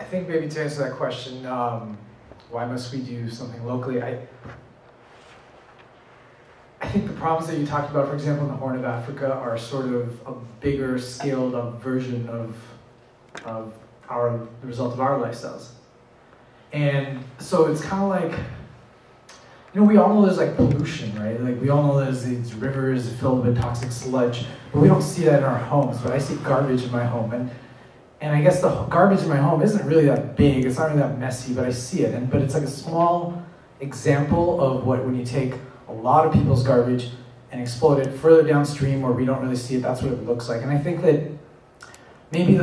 I think maybe to answer that question, why must we do something locally? I think the problems that you talked about, for example, in the Horn of Africa, are sort of a bigger scaled up version of the result of our lifestyles. And so it's kind of like, you know, we all know there's like pollution, right? Like we all know there's these rivers filled with toxic sludge, but we don't see that in our homes. But I see garbage in my home, and I guess the garbage in my home isn't really that big. It's not really that messy, but I see it. But it's like a small example of what, when you take a lot of people's garbage and explode it further downstream where we don't really see it, that's what it looks like. And I think that maybe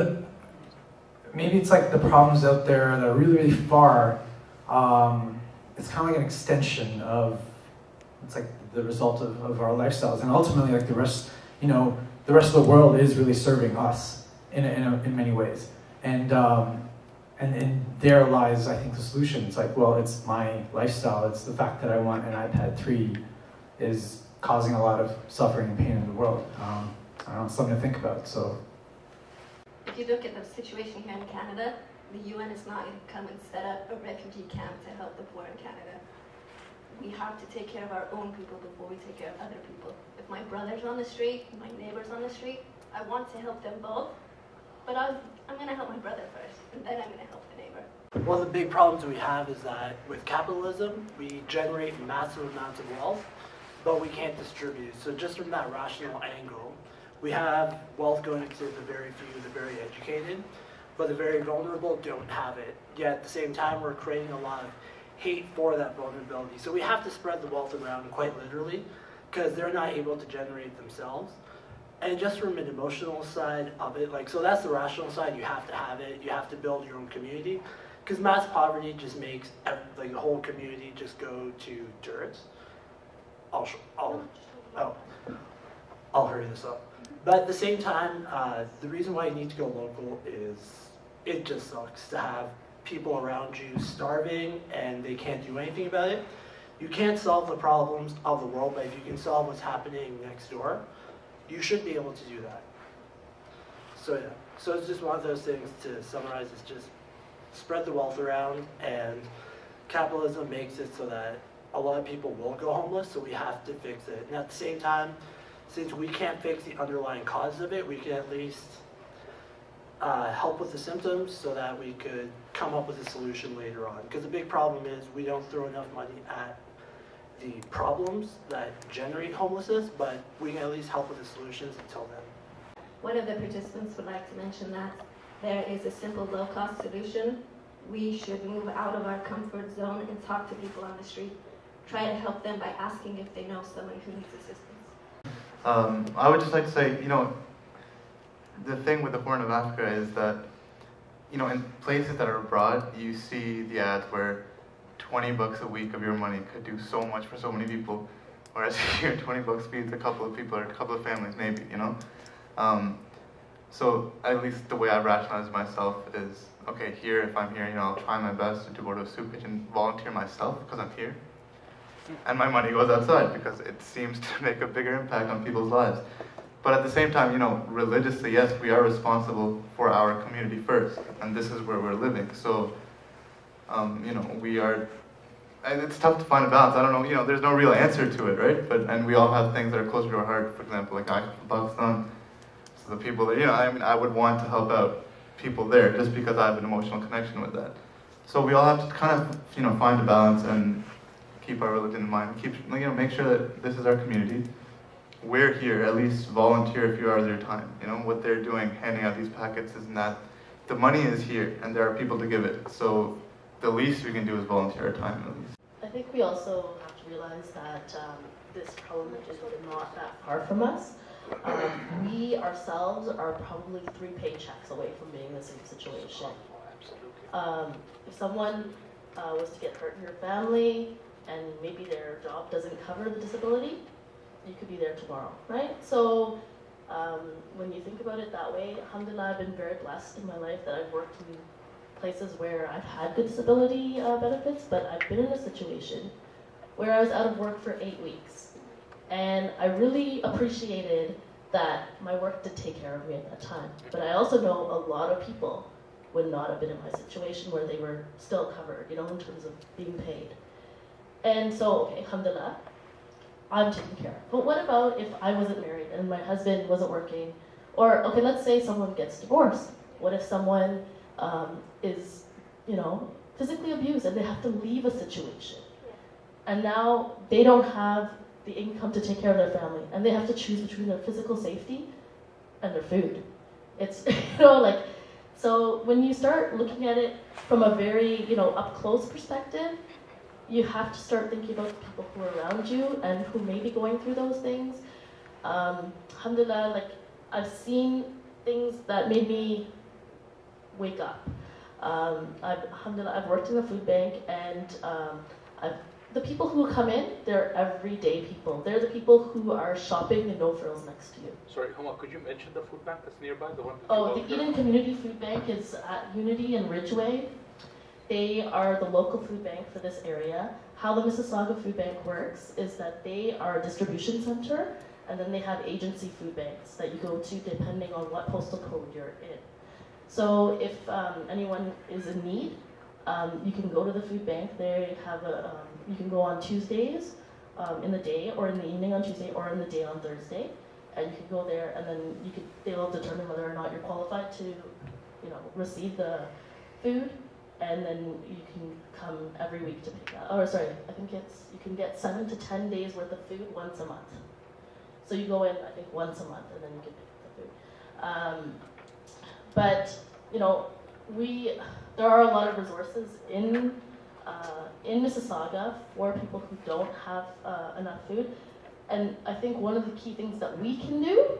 it's like the problems out there that are really, really far. It's kind of like an extension of, it's like the result of our lifestyles, and ultimately, like the rest of the world is really serving us in many ways, and there lies, I think, the solution. It's like, well, it's my lifestyle. It's the fact that I want an iPad 3 is causing a lot of suffering and pain in the world. I don't know, it's something to think about. So, if you look at the situation here in Canada, the UN is not going to come and set up a refugee camp to help the poor in Canada. We have to take care of our own people before we take care of other people. If my brother's on the street, my neighbor's on the street, I want to help them both, but I'm going to help my brother first, and then I'm going to help the neighbor. One of the big problems we have is that with capitalism, we generate massive amounts of wealth, but we can't distribute. So just from that rational angle, we have wealth going to the very few, the very educated, but the very vulnerable don't have it. Yet at the same time, we're creating a lot of hate for that vulnerability. So we have to spread the wealth around quite literally, because they're not able to generate themselves. And just from an emotional side of it, like, so that's the rational side, you have to have it, you have to build your own community, because mass poverty just makes like the whole community just go to dirt. I'll hurry this up. But at the same time, the reason why you need to go local is it just sucks to have people around you starving and they can't do anything about it. You can't solve the problems of the world, but if you can solve what's happening next door, you should be able to do that. So yeah, so it's just one of those things. To summarize, it's just spread the wealth around, and capitalism makes it so that a lot of people will go homeless, so we have to fix it. And at the same time, since we can't fix the underlying causes of it, we can at least help with the symptoms so that we could come up with a solution later on. Because the big problem is we don't throw enough money at the problems that generate homelessness, but we can at least help with the solutions until then. One of the participants would like to mention that there is a simple low-cost solution. We should move out of our comfort zone and talk to people on the street. Try to help them by asking if they know someone who needs assistance. I would just like to say, the thing with the Horn of Africa is that, in places that are abroad, you see the ads where $20 a week of your money could do so much for so many people, whereas here, $20 feeds a couple of people or a couple of families, maybe, So at least the way I rationalize myself is, okay, here, if I'm here, I'll try my best to go to a soup kitchen and volunteer myself because I'm here. And my money goes outside because it seems to make a bigger impact on people's lives. But at the same time, religiously, yes, we are responsible for our community first, and this is where we're living. So, we are, and it's tough to find a balance. I don't know, there's no real answer to it, right? And we all have things that are closer to our heart. For example, like I'm from Pakistan, so the people that, I would want to help out people there just because I have an emotional connection with that. So we all have to kind of, find a balance and keep our religion in mind. Make sure that this is our community. We're here, at least volunteer a few hours of your time. What they're doing, handing out these packets, is not, the money is here and there are people to give it. So the least we can do is volunteer our time, at least. I think we also have to realize that this problem is not that far from us. We ourselves are probably 3 paychecks away from being in the same situation. If someone was to get hurt in your family and maybe their job doesn't cover the disability, you could be there tomorrow, right? So when you think about it that way, alhamdulillah, I've been very blessed in my life that I've worked in places where I've had good disability benefits, but I've been in a situation where I was out of work for 8 weeks. And I really appreciated that my work did take care of me at that time. But I also know a lot of people would not have been in my situation where they were still covered, you know, in terms of being paid. And so, okay, alhamdulillah, I'm taken care of. But what about if I wasn't married and my husband wasn't working? Or, okay, let's say someone gets divorced. What if someone is, you know, physically abused and they have to leave a situation? And now they don't have the income to take care of their family, and they have to choose between their physical safety and their food. It's, you know, like, so when you start looking at it from a very, you know, up close perspective, you have to start thinking about the people who are around you and who may be going through those things. Alhamdulillah, like, I've seen things that made me wake up. Alhamdulillah, I've worked in the food bank, and the people who come in, they're everyday people. They're the people who are shopping in no frills next to you. Sorry, Homa, could you mention the food bank that's nearby? The one that the Eden Community Food Bank is at Unity and Ridgeway. They are the local food bank for this area. How the Mississauga Food Bank works is that they are a distribution center, and then they have agency food banks that you go to depending on what postal code you're in. So if anyone is in need, you can go to the food bank. They have you can go on Tuesdays in the day, or in the evening on Tuesday, or in the day on Thursday, and you can go there, and then they'll determine whether or not you're qualified to, you know, receive the food, and then you can come every week to pick that. Or sorry, I think you can get 7 to 10 days worth of food once a month. So you go in, I think, once a month, and then you can pick the food. But you know, there are a lot of resources in Mississauga for people who don't have enough food, and I think one of the key things that we can do,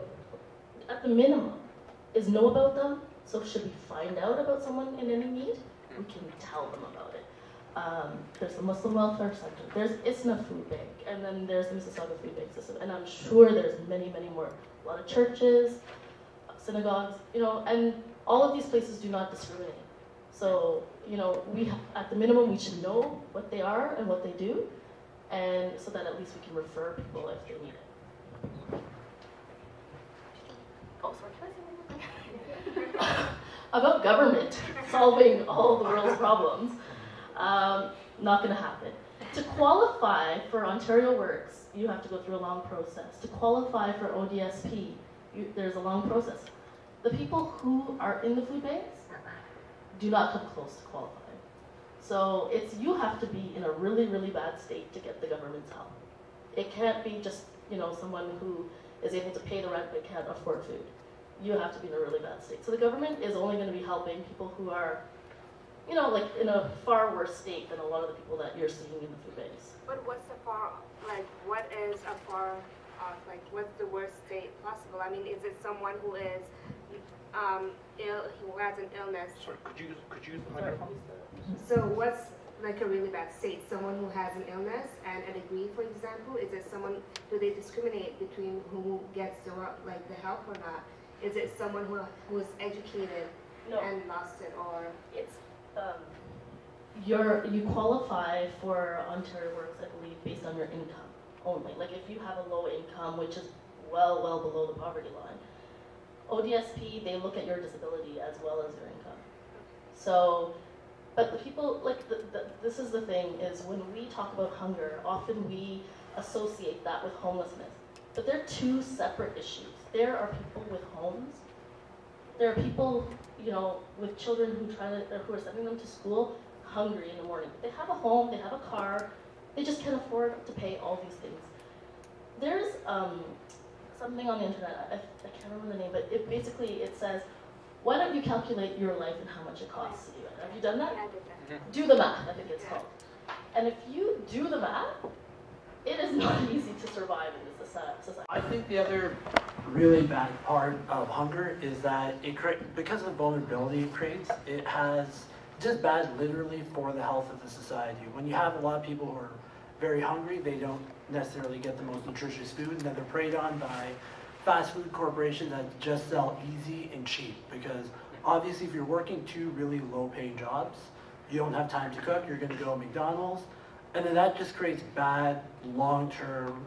at the minimum, is know about them. So should we find out about someone in any need, we can tell them about it. There's the Muslim Welfare Center, there's ISNA Food Bank, and then there's the Mississauga Food Bank System, and I'm sure there's many, many more. A lot of churches, synagogues, you know, and all of these places do not discriminate. So, you know, at the minimum, we should know what they are and what they do, and so that at least we can refer people if they need it. Oh, sorry, can I say one more thing? About government solving all the world's problems. Not going to happen. To qualify for Ontario Works, you have to go through a long process. To qualify for ODSP, there's a long process. The people who are in the food banks do not come close to qualifying. So you have to be in a really, really bad state to get the government's help. It can't be just, you know, someone who is able to pay the rent but can't afford food. You have to be in a really bad state. So the government is only going to be helping people who are, you know, like in a far worse state than a lot of the people that you're seeing in the food banks. But what's the far, like, what is a far off, like, what's the worst state possible? I mean, is it someone who is ill, who has an illness? Sorry, could you use the microphone? So what's like a really bad state? Someone who has an illness and a degree, for example? Is it someone, do they discriminate between who gets the help or not? Is it someone who is educated and lost it, or? It's, you qualify for Ontario Works, I believe, based on your income only. Like if you have a low income, which is well below the poverty line, ODSP, they look at your disability as well as your income. So, but the people, like, this is the thing, is when we talk about hunger, often we associate that with homelessness. But they're two separate issues. There are people with homes. There are people, you know, with children who are sending them to school hungry in the morning. They have a home, they have a car, they just can't afford to pay all these things. There's something on the internet, I can't remember the name, but it says, why don't you calculate your life and how much it costs to do it? Have you done that? Yeah, I did that. Do the math, I think it's called. And if you do the math, it is not easy to survive in this society. I think the other really bad part of hunger is that because of the vulnerability it creates, it has just bad literally for the health of the society. When you have a lot of people who are very hungry, they don't necessarily get the most nutritious food, and then they're preyed on by fast food corporations that just sell easy and cheap. Because obviously if you're working two really low paying jobs, you don't have time to cook, you're going to go to McDonald's, and then that just creates bad long-term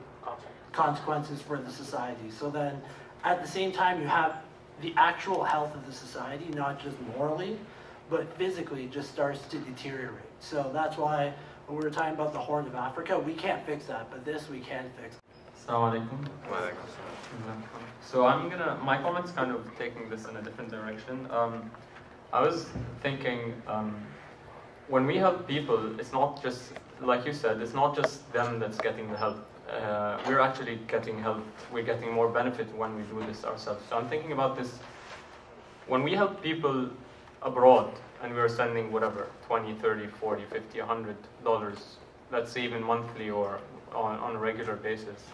consequences for the society. So then at the same time you have the actual health of the society, not just morally, but physically just starts to deteriorate. So that's why when we were talking about the Horn of Africa, we can't fix that, but this we can fix. Assalamu alaikum. So my comments kind of taking this in a different direction. I was thinking, when we help people, it's not just, like you said, it's not just them that's getting the help. We're actually getting help, we're getting more benefit when we do this ourselves. So I'm thinking about this, when we help people abroad, and we're sending whatever, 20, 30, 40, 50, $100, let's say even monthly or on a regular basis.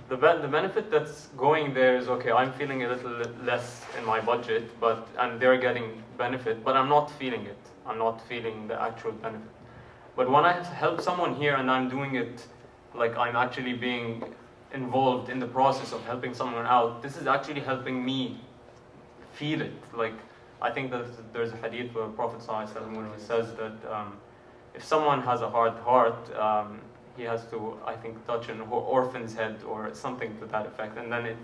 The benefit that's going there is, okay, I'm feeling a little less in my budget, and they're getting benefit, but I'm not feeling it. I'm not feeling the actual benefit. But when I help someone here and I'm doing it like I'm actually being involved in the process of helping someone out, this is actually helping me feel it. Like, I think that there's a hadith where Prophet ﷺ says that if someone has a hard heart, he has to, I think, touch an orphan's head or something to that effect, and then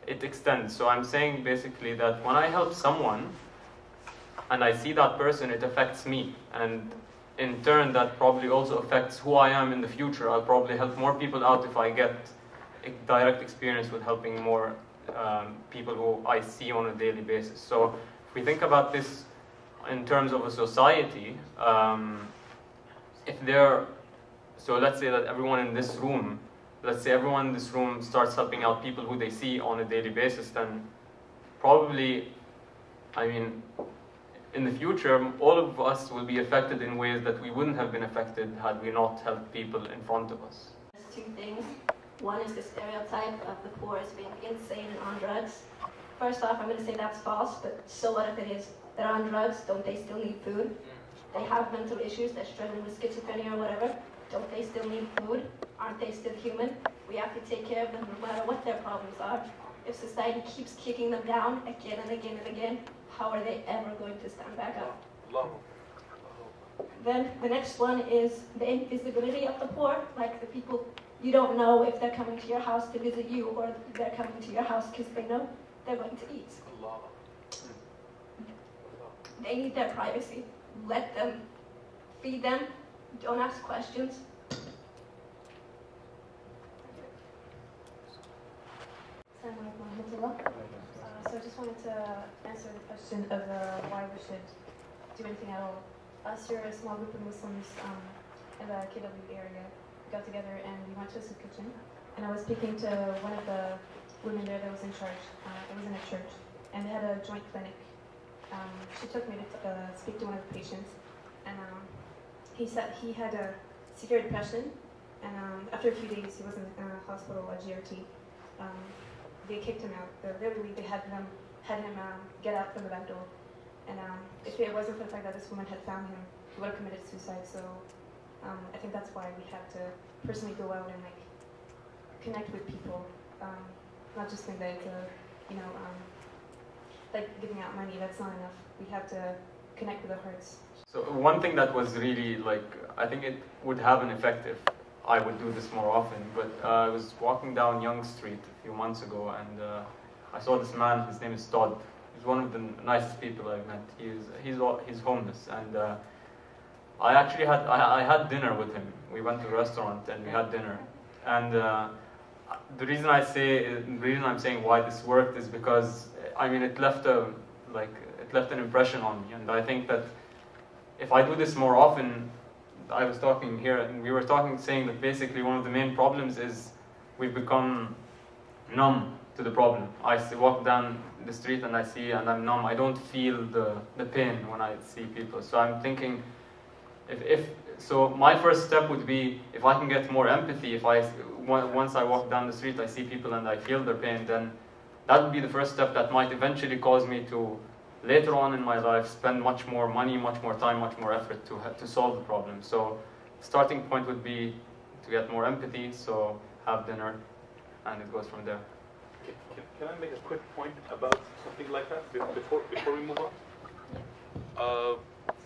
it extends. So I'm saying basically that when I help someone and I see that person, it affects me, and in turn that probably also affects who I am in the future. I'll probably help more people out if I get a direct experience with helping more people who I see on a daily basis. So if we think about this in terms of a society, so let's say that everyone in this room, starts helping out people who they see on a daily basis, then probably, I mean, in the future, all of us will be affected in ways that we wouldn't have been affected had we not helped people in front of us. There's two things. One is the stereotype of the poor as being insane and on drugs. First off, I'm going to say that's false, but so what if it is? They're on drugs, don't they still need food? They have mental issues, they're struggling with schizophrenia or whatever. Don't they still need food? Aren't they still human? We have to take care of them no matter what their problems are. If society keeps kicking them down again and again and again, how are they ever going to stand back up? Then the next one is the invisibility of the poor, like the people, you don't know if they're coming to your house to visit you or they're coming to your house because they know they're going to eat. They need their privacy. Let them, feed them, don't ask questions. So I just wanted to answer the question of why we should do anything at all. Us here, a small group of Muslims in the KW area, got together and we went to a soup kitchen. And I was speaking to one of the women there that was in charge. It was in a church, and they had a joint clinic. She took me to speak to one of the patients, and he said he had a severe depression, and after a few days he was in a hospital, a GRT. They kicked him out. Literally, they had him get out from the back door. And if it wasn't for the fact that this woman had found him, he would have committed suicide. So I think that's why we have to personally go out and like connect with people, not just think that it's like giving out money. That's not enough. We have to connect with the hearts. So one thing that was really like, I think it would have an effect if I would do this more often, but I was walking down Young Street a few months ago, and I saw this man. His name is Todd. He's one of the nicest people I've met. He's homeless, and I actually had dinner with him. We went to a restaurant and we had dinner, and the reason I'm saying why this worked is because I mean it left an impression on me, and I think that if I do this more often. I was talking here, and we were saying that basically one of the main problems is we've become numb to the problem. I walk down the street and I'm numb. I don't feel the pain when I see people. So I'm thinking, so my first step would be if I can get more empathy. Once I walk down the street, I see people and I feel their pain, then that would be the first step that might eventually cause me to. Later on in my life, spend much more money, much more time, much more effort to solve the problem. So, starting point would be to get more empathy. So, have dinner, and it goes from there. Can I make a quick point about something like that before we move on?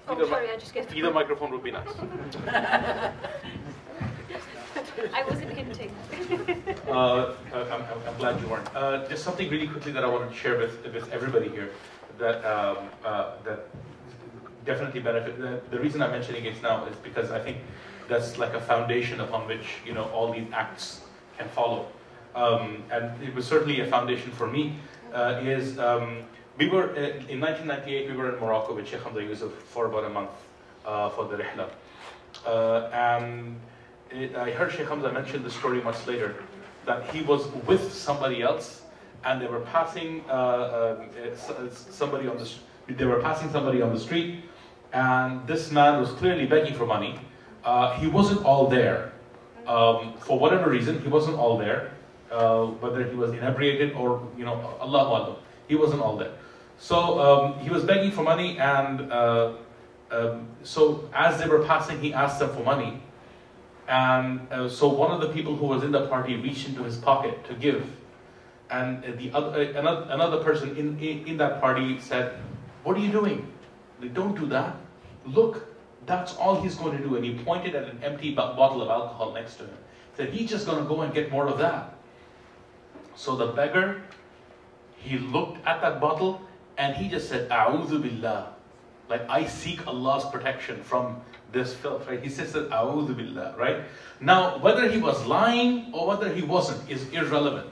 Either microphone would be nice. I wasn't hinting. I'm glad you weren't. Just something really quickly that I wanted to share with everybody here. That definitely benefit. The reason I'm mentioning it now is because I think that's like a foundation upon which all these acts can follow. And it was certainly a foundation for me. We were in 1998. We were in Morocco with Sheikh Hamza Yusuf for about a month for the rihla, and I heard Sheikh Hamza mention the story much later that he was with somebody else, and they were passing somebody on the street, and this man was clearly begging for money. He wasn't all there. For whatever reason, he wasn't all there. Whether he was inebriated or, Allahu Alam, he wasn't all there. So he was begging for money, and so as they were passing, he asked them for money. And so one of the people who was in the party reached into his pocket to give. And another person in that party said, "What are you doing? Don't do that. Look, that's all he's going to do." And he pointed at an empty bottle of alcohol next to him. He said, "He's just going to go and get more of that." So the beggar, he looked at that bottle and he just said, "A'udhu billah." Like, I seek Allah's protection from this filth, right? He says that, "A'udhu billah," right? Now, whether he was lying or whether he wasn't is irrelevant.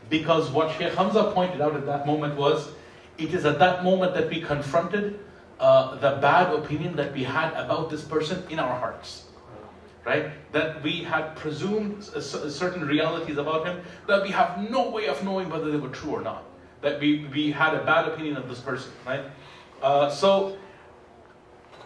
Because what Sheikh Hamza pointed out at that moment was, it is at that moment that we confronted the bad opinion that we had about this person in our hearts. Right? That we had presumed certain realities about him that we have no way of knowing whether they were true or not. That we had a bad opinion of this person, right? So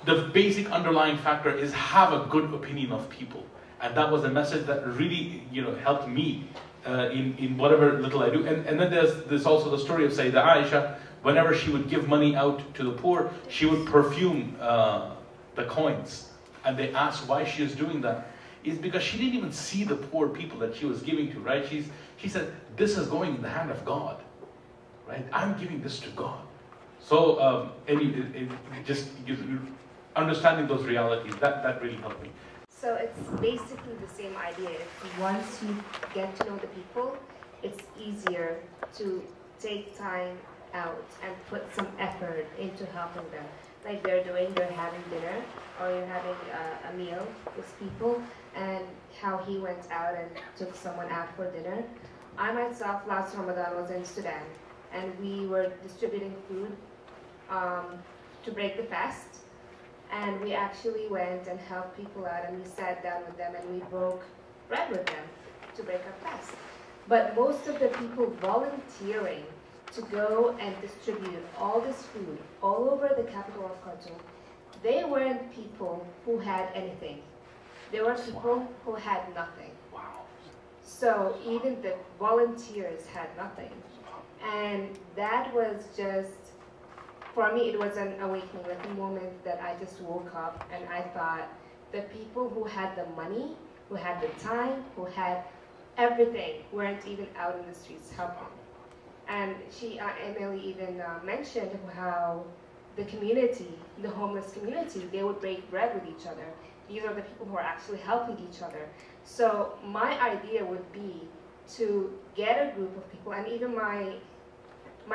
the basic underlying factor is have a good opinion of people. And that was a message that really helped me in whatever little I do. And then there's also the story of Sayyidah Aisha. Whenever she would give money out to the poor, she would perfume the coins. And they asked why she was doing that. It's because she didn't even see the poor people that she was giving to, right? She said, "This is going in the hand of God, right? I'm giving this to God." So just understanding those realities, that really helped me. So it's basically the same idea. Once you get to know the people, it's easier to take time out and put some effort into helping them. Like they're having dinner, or you're having a meal with people, and how he went out and took someone out for dinner. I myself, last Ramadan, was in Sudan, and we were distributing food to break the fast, and we actually went and helped people out, and we sat down with them, and we broke bread with them to break our fast. But most of the people volunteering to go and distribute all this food all over the capital of Khartoum, they weren't people who had anything. They were people who had nothing. So even the volunteers had nothing. And that was just, for me, it was an awakening, like a moment that I just woke up and I thought, the people who had the money, who had the time, who had everything, weren't even out in the streets helping. And Emily even mentioned how the community, the homeless community, they would break bread with each other. These are the people who are actually helping each other. So my idea would be to get a group of people, and even my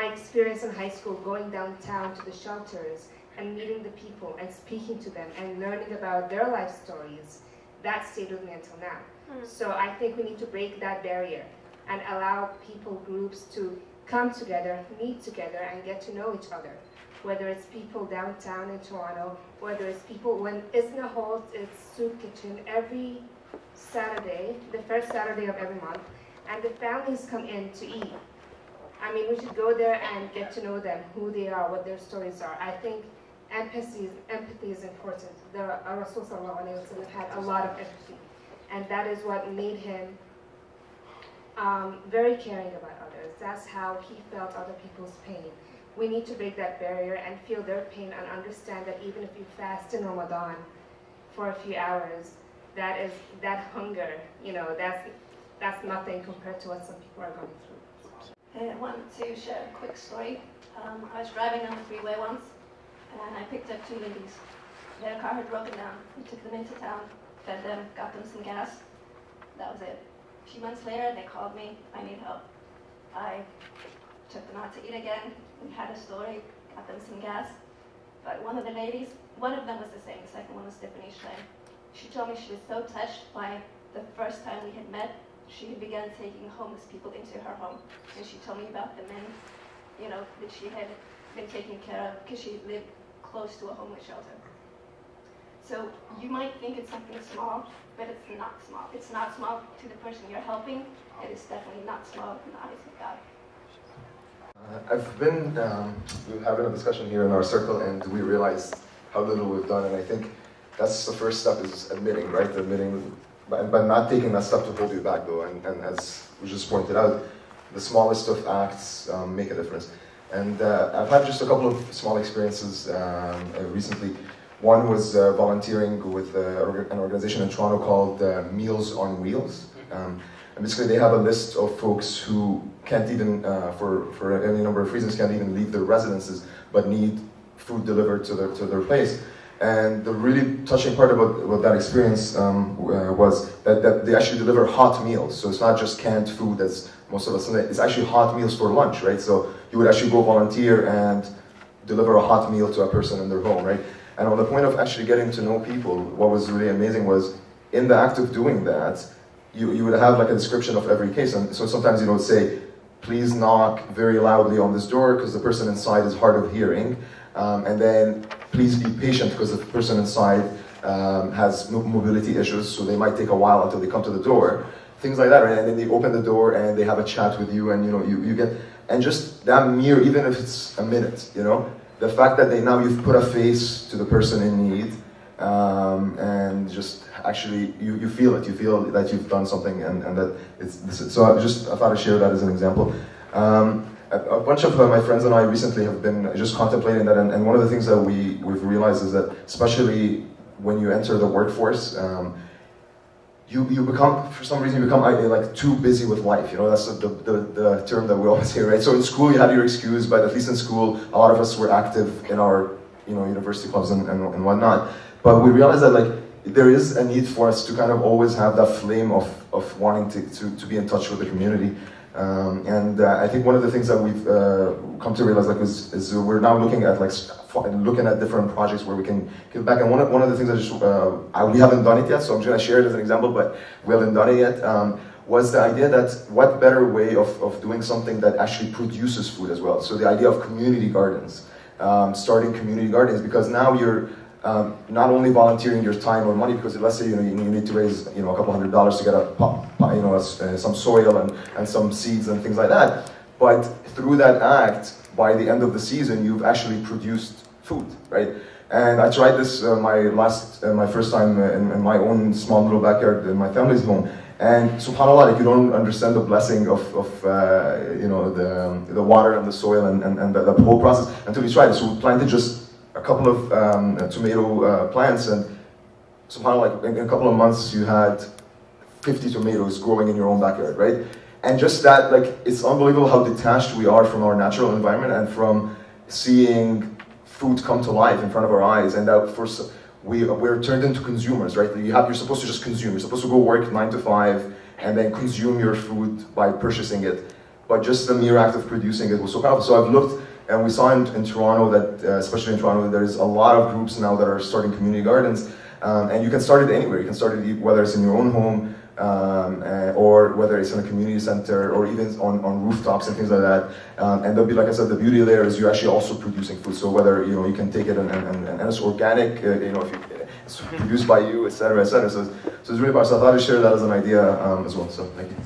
experience in high school, going downtown to the shelters and meeting the people and speaking to them and learning about their life stories, that stayed with me until now. So I think we need to break that barrier and allow people, groups to come together, meet together, and get to know each other. Whether it's people downtown in Toronto, whether it's people, when Isna holds its soup kitchen every Saturday, the first Saturday of every month, and the families come in to eat. I mean, we should go there and get to know them, who they are, what their stories are. I think empathy is important. Our Rasul Sallallahu Alaihi Wasallam had a lot of empathy, and that is what made him very caring about others. That's how he felt other people's pain. We need to break that barrier and feel their pain and understand that even if you fast in Ramadan for a few hours, that hunger, that's nothing compared to what some people are going through. I wanted to share a quick story. I was driving on the freeway once, and I picked up two ladies. Their car had broken down. We took them into town, fed them, got them some gas. That was it. A few months later, they called me, "I need help." I took them out to eat again. We had a story, got them some gas. But one of the ladies, one of them was the same, the second one was different each time. She told me she was so touched by the first time we had met, she began taking homeless people into her home. And she told me about the men, you know, that she had been taking care of because she lived close to a homeless shelter. So you might think it's something small, but it's not small. It's not small to the person you're helping. It is definitely not small in the eyes of God. I've been we're having a discussion here in our circle, and we realized how little we've done, and I think that's the first step, is admitting, right? Admitting, but not taking that step to hold you back, though. And as we just pointed out, the smallest of acts make a difference. And I've had just a couple of small experiences recently. One was volunteering with an organization in Toronto called Meals on Wheels. And basically they have a list of folks who can't even, for any number of reasons, can't even leave their residences, but need food delivered to their place. And the really touching part about that experience was that they actually deliver hot meals. So it's not just canned food, as most of us say, it's actually hot meals for lunch, right? So you would actually go volunteer and deliver a hot meal to a person in their home, right? And on the point of actually getting to know people, what was really amazing was, in the act of doing that, you would have like a description of every case. And so sometimes you would say, please knock very loudly on this door because the person inside is hard of hearing. And then please be patient because the person inside has mobility issues, so they might take a while until they come to the door. Things like that, right? And then they open the door and they have a chat with you, and you get, and just that mere, even if it's a minute, the fact that now you've put a face to the person in need, and just actually you feel it, you feel that you've done something, and that so I thought I'd share that as an example. A bunch of my friends and I recently have been just contemplating that, and one of the things that we've realized is that, especially when you enter the workforce, you become, for some reason, you become like too busy with life. That's the term that we always hear, right? So in school you had your excuse, but at least in school, a lot of us were active in our university clubs and whatnot. But we realized that there is a need for us to kind of always have that flame of wanting to be in touch with the community. And I think one of the things that we've come to realize is we're now looking at different projects where we can give back. And one of the things that we haven't done it yet, so I'm just going to share it as an example, but we haven't done it yet, was the idea that what better way of doing something that actually produces food as well. So the idea of community gardens, starting community gardens, because now you're not only volunteering your time or money, because let's say you need to raise a couple $100 to get some soil and some seeds and things like that, but through that act, by the end of the season, you've actually produced food, right? And I tried this my first time in my own small little backyard in my family's home, and subhanAllah, you don't understand the blessing of the water and the soil and the whole process until you try it. So we planted just a couple of tomato plants, and subhanAllah, in a couple of months you had 50 tomatoes growing in your own backyard, right? And just that, it's unbelievable how detached we are from our natural environment and from seeing food come to life in front of our eyes, and that we're turned into consumers, right? You're supposed to just consume. You're supposed to go work 9 to 5 and then consume your food by purchasing it. But just the mere act of producing it was so powerful. So I've looked, and we saw in Toronto that, especially in Toronto, there's a lot of groups now that are starting community gardens, and you can start it anywhere. You can start it whether it's in your own home, or whether it's in a community center, or even on rooftops and things like that. And there'll be, like I said, the beauty there is you're actually also producing food. So whether you can take it and it's organic, if it's produced by you, etc., etc. So it's really powerful. So I thought I'd share that as an idea as well. So thank you.